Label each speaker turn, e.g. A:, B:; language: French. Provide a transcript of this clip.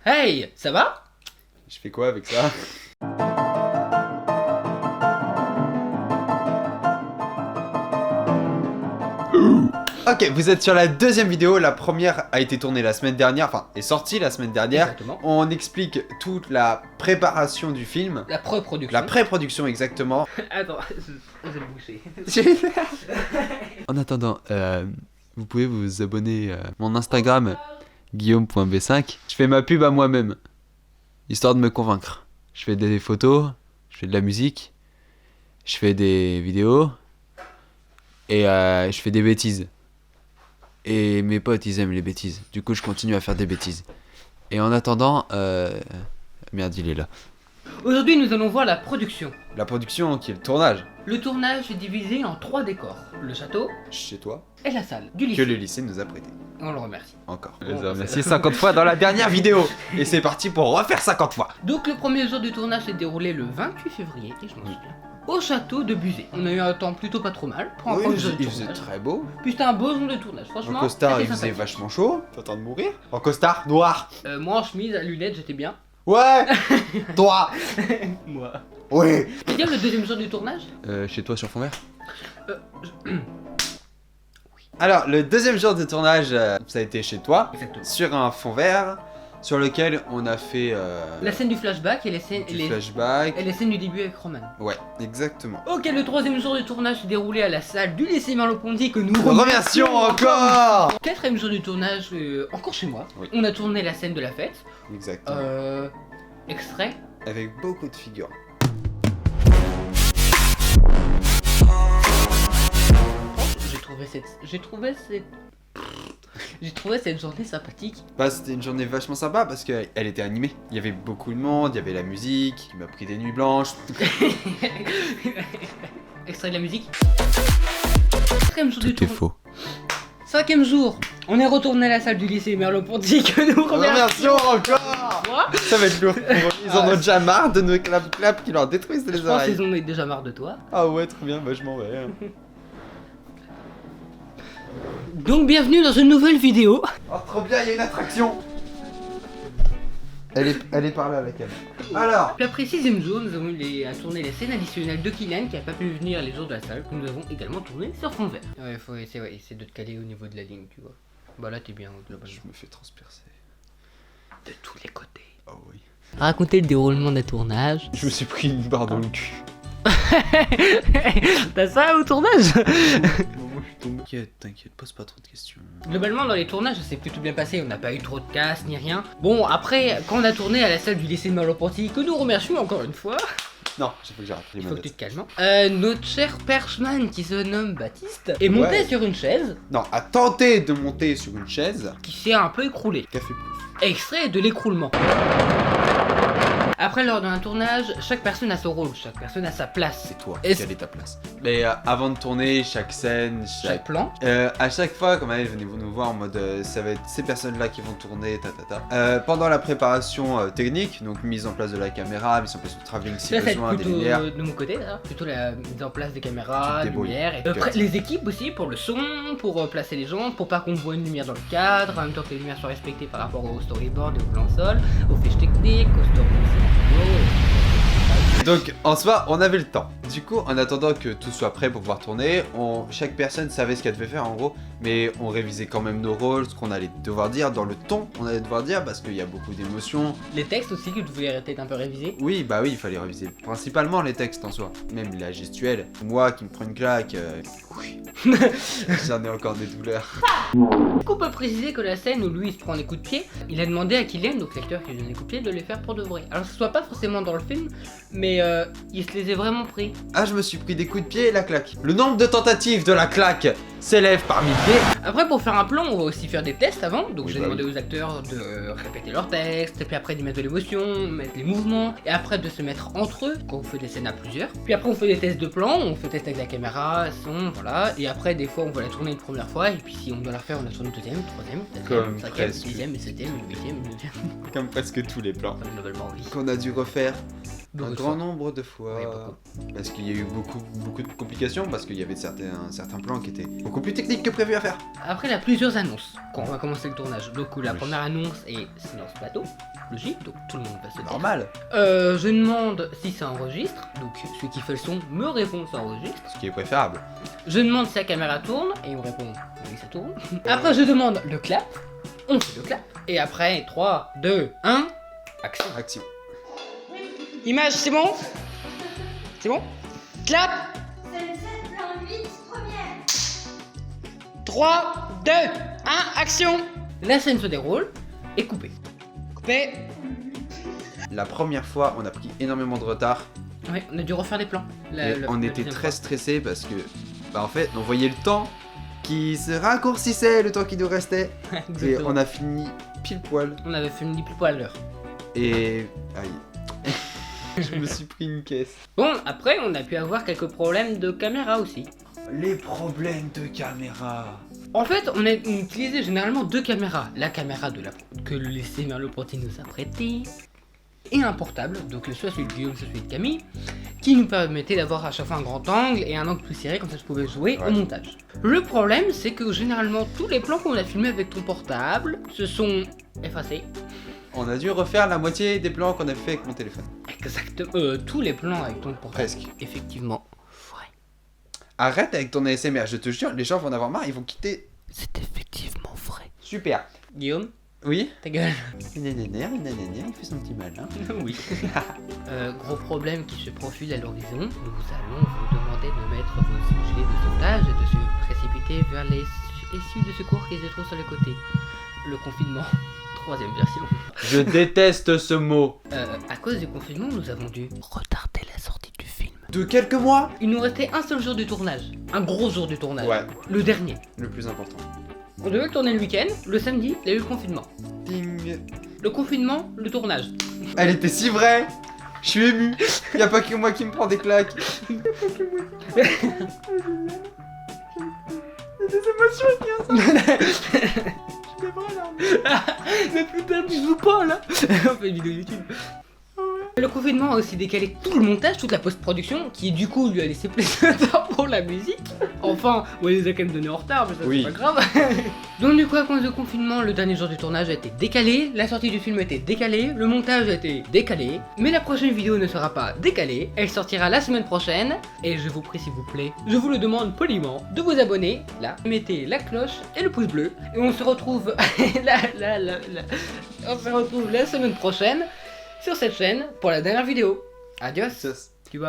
A: Hey, ça va?
B: Je fais quoi avec ça? Ok, vous êtes sur la deuxième vidéo, la première a été tournée la semaine dernière, enfin est sortie la semaine dernière.
A: Exactement.
B: On explique toute la préparation du film.
A: La pré-production.
B: La pré-production exactement.
A: Attends, je vais me boucher.
B: En attendant, vous pouvez vous abonner à mon Instagram, guillaume.b5. Je fais ma pub à moi-même, histoire de me convaincre. Je fais des photos, je fais de la musique, je fais des vidéos, et je fais des bêtises. Et mes potes, ils aiment les bêtises. Du coup, je continue à faire des bêtises. Et en attendant, merde, il est là.
A: Aujourd'hui, nous allons voir la production.
B: La production, qui est le tournage.
A: Le tournage est divisé en 3 décors. Le château
B: Chez toi.
A: et la salle du
B: Que
A: lycée.
B: le lycée nous a prêté.
A: On le remercie.
B: Encore.
A: Bon,
B: Je les ai
A: bah,
B: remerciés 50 fois dans la dernière vidéo. Et c'est parti pour refaire 50 fois.
A: Donc le premier jour du tournage s'est déroulé le 28 février, et je m'en souviens, au château de Buzet. On a eu un temps plutôt pas trop mal pour un
B: Oui,
A: premier jour de
B: il faisait
A: tournage.
B: très beau.
A: Puis c'était un beau jour de tournage, franchement.
B: En costard,
A: c'était
B: il faisait
A: sympathique.
B: vachement chaud. T'es en train de mourir? En costard, noir.
A: Moi en chemise, à lunettes, j'étais bien.
B: Ouais. Toi.
A: Moi.
B: Oui.
A: C'est dire le deuxième jour du tournage?
B: Chez toi sur fond vert.
A: Je-
B: Alors, le deuxième jour de tournage, ça a été chez toi,
A: Exactement.
B: sur un fond vert, sur lequel on a fait
A: La scène du flashback et les scènes,
B: du flashback.
A: et les scènes du début avec Roman.
B: Ouais, exactement.
A: Ok, le troisième jour du tournage s'est déroulé à la salle du lycée Merleau-Ponty que nous
B: Remercions encore.
A: Quatrième jour du tournage, encore chez moi.
B: Oui.
A: On a tourné la scène de la fête.
B: Exactement.
A: Extrait.
B: Avec beaucoup de figures.
A: J'ai trouvé cette journée sympathique.
B: Bah, c'était une journée vachement sympa parce qu'elle était animée. Il y avait beaucoup de monde, il y avait la musique, qui m'a pris des nuits blanches.
A: Extrait de la musique. Quatrième jour du
B: Tout est
A: tournage.
B: faux.
A: Cinquième jour, on est retourné à la salle du lycée Merleau-Ponty que nous remercions.
B: Remercions encore.
A: Quoi?
B: Ça va être lourd. Ils en ont déjà marre de nos clap qui leur détruisent les
A: Je pense
B: oreilles.
A: qu'ils en ont déjà marre de toi.
B: Ah ouais, trop bien, bah je m'en vais.
A: Donc bienvenue dans une nouvelle vidéo.
B: Oh trop bien, il y a une attraction. Elle est par là la caméra. Alors,
A: Puis après sixième jour, nous avons eu à tourner les scènes additionnelles de Kylian qui a pas pu venir les jours de la salle, que nous avons également tourné sur fond vert. Ouais, faut essayer de te caler au niveau de la ligne, tu vois. Bah là t'es bien globalement.
B: je me fais transpercer.
A: De tous les côtés.
B: Oh oui.
A: Raconter le déroulement des tournages.
B: Je me suis pris une barre dans le cul.
A: T'as ça au tournage?
B: Moi je suis tombé. T'inquiète, pose pas trop de questions.
A: Globalement dans les tournages ça s'est plutôt bien passé, on n'a pas eu trop de casse ni rien. Bon après quand on a tourné à la salle du lycée Merleau-Ponty, que nous remercions encore une fois,
B: Non, j'ai faut que j'arrête les
A: il faut que tu
B: manettes.
A: te calmes. Notre cher perchman qui se nomme Baptiste est monté
B: Ouais.
A: sur une chaise
B: Non, a tenté de monter sur une chaise.
A: qui s'est un peu écroulée.
B: Café plouf.
A: Extrait de l'écroulement. Après, lors d'un tournage, chaque personne a son rôle, chaque personne a sa place.
B: C'est toi,
A: Est-ce-
B: quelle est ta place? Mais avant de tourner, chaque scène,
A: Chaque plan.
B: à chaque fois, comme elle venez nous voir en mode ça va être ces personnes-là qui vont tourner, pendant la préparation technique, donc mise en place de la caméra, mise en place du travelling si
A: Ça, ça va
B: besoin,
A: être
B: des
A: plutôt
B: lumières.
A: de mon côté, là. Plutôt la mise en place des
B: Tu
A: caméras,
B: te
A: des
B: débrouilles.
A: lumières. Et,
B: Cut.
A: les équipes aussi, pour le son, pour placer les gens, pour pas qu'on voit une lumière dans le cadre, en même temps que les lumières soient respectées par rapport au storyboard et au plan sol, aux fiches techniques, au storyboard scénario.
B: Donc en soi, on avait le temps. Du coup, en attendant que tout soit prêt pour pouvoir tourner, chaque personne savait ce qu'elle devait faire en gros, mais on révisait quand même nos rôles, ce qu'on allait devoir dire, dans le ton qu'on allait devoir dire, parce qu'il y a beaucoup d'émotions.
A: Les textes aussi que vous pouvez peut-être un peu réviser.
B: Oui, bah oui, il fallait réviser principalement les textes en soi, même la gestuelle. Moi qui me prends une claque, oui, j'en ai encore des douleurs.
A: Du coup, on peut préciser que la scène où lui il se prend des coups de pied, il a demandé à Kylian, donc l'acteur qui lui donne des coups de pied, de les faire pour de vrai. Alors que ce soit pas forcément dans le film, mais il se les a vraiment pris.
B: Ah, je me suis pris des coups de pied et la claque. Le nombre de tentatives de la claque s'élève par milliers.
A: Après, pour faire un plan, on va aussi faire des tests avant. Donc,
B: Oui,
A: j'ai
B: bah
A: demandé aux acteurs de répéter leurs textes, et puis après d'y mettre de l'émotion, mettre les mouvements, et après de se mettre entre eux quand on fait des scènes à plusieurs. Puis après, on fait des tests de plan, on fait des tests avec la caméra, son, voilà. Et après, des fois, on va la tourner une première fois, et puis si on doit la refaire, on la tourne une deuxième, troisième,
B: Comme
A: quatrième, cinquième,
B: presque.
A: sixième, sixième, huitième, neuvième.
B: Comme presque tous les plans.
A: Enfin, globalement, oui.
B: Qu'on a dû refaire
A: Beaucoup
B: un
A: de
B: grand
A: fois.
B: nombre de fois.
A: Oui, beaucoup.
B: Parce qu'il y a eu beaucoup de complications, parce qu'il y avait certains plans qui étaient beaucoup beaucoup plus technique que prévu à faire.
A: Après, il y a plusieurs annonces quand on va commencer le tournage. Donc, la
B: Oui.
A: première annonce est silence plateau, logique, donc tout le monde va se taire.
B: Normal.
A: Je demande si ça enregistre, donc celui qui fait le son me répond ça enregistre.
B: Ce qui est préférable.
A: Je demande si la caméra tourne, et il me répond oui, ça tourne. Après, je demande le clap, on fait le clap. Et après, 3, 2, 1, action.
B: Action.
A: Image, c'est bon? C'est bon? Clap!
C: Scène 7, plan 8, première.
A: 3, 2, 1, action! La scène se déroule et coupée. Coupée.
B: La première fois, on a pris énormément de retard.
A: Ouais, on a dû refaire les plans.
B: Et on était très stressés parce que, bah en fait, on voyait le temps qui se raccourcissait, le temps qui nous restait. Et on a fini pile poil.
A: On avait fait une pile poil à l'heure.
B: Et. Aïe. Je me suis pris une caisse.
A: Bon, après, on a pu avoir quelques problèmes de caméra aussi.
B: Les problèmes de caméra.
A: En fait, on a utilisé généralement deux caméras. La caméra que le laissé Merleau-Ponty nous a prêté, et un portable, donc soit celui de Guillaume, soit celui de Camille, qui nous permettait d'avoir à chaque fois un grand angle et un angle plus serré, comme ça je pouvais jouer au montage. Le problème, c'est que généralement, tous les plans qu'on a filmés avec ton portable se sont effacés.
B: On a dû refaire la moitié des plans qu'on avait fait avec mon téléphone.
A: Exactement. Tous les plans avec ton portable.
B: Presque.
A: Effectivement. Vrai.
B: Arrête avec ton ASMR, je te jure, les gens vont en avoir marre, ils vont quitter.
A: C'est effectivement vrai.
B: Super.
A: Guillaume,
B: Oui.
A: ta gueule.
B: Il fait son petit mal, hein.
A: Oui. Gros problème qui se profile à l'horizon. Nous allons vous demander de mettre vos gilets de sauvetage et de se précipiter vers les issues de secours qui se trouvent sur les côtés. Le confinement. Troisième version.
B: Je déteste ce mot.
A: À cause du confinement, nous avons dû retarder la sortie du film.
B: De quelques mois.
A: Il nous restait un seul jour du tournage. Un gros jour du tournage.
B: Ouais.
A: Le dernier.
B: Le plus important.
A: On devait le tourner le week-end. Le samedi, il y a eu le confinement.
B: Ding.
A: Le confinement, le tournage.
B: Elle était si vraie. Je suis ému. Y a pas que moi qui me prends des claques. Y a pas que moi qui me prends des claques. Des émotions qui
A: Mais putain, tu joues pas là. On fait une vidéo YouTube. Le confinement a aussi décalé tout le montage, toute la post-production, qui du coup lui a laissé plus de temps pour la musique. Enfin, on les a quand même donné en retard, mais ça
B: Oui.
A: c'est pas grave. Donc du coup, à cause du confinement, le dernier jour du tournage a été décalé, la sortie du film a été décalée, le montage a été décalé, mais la prochaine vidéo ne sera pas décalée, elle sortira la semaine prochaine, et je vous prie s'il vous plaît, je vous le demande poliment, de vous abonner, là, mettez la cloche et le pouce bleu, et on se retrouve on se retrouve la semaine prochaine sur cette chaîne pour la dernière vidéo. Adios. Tu vas...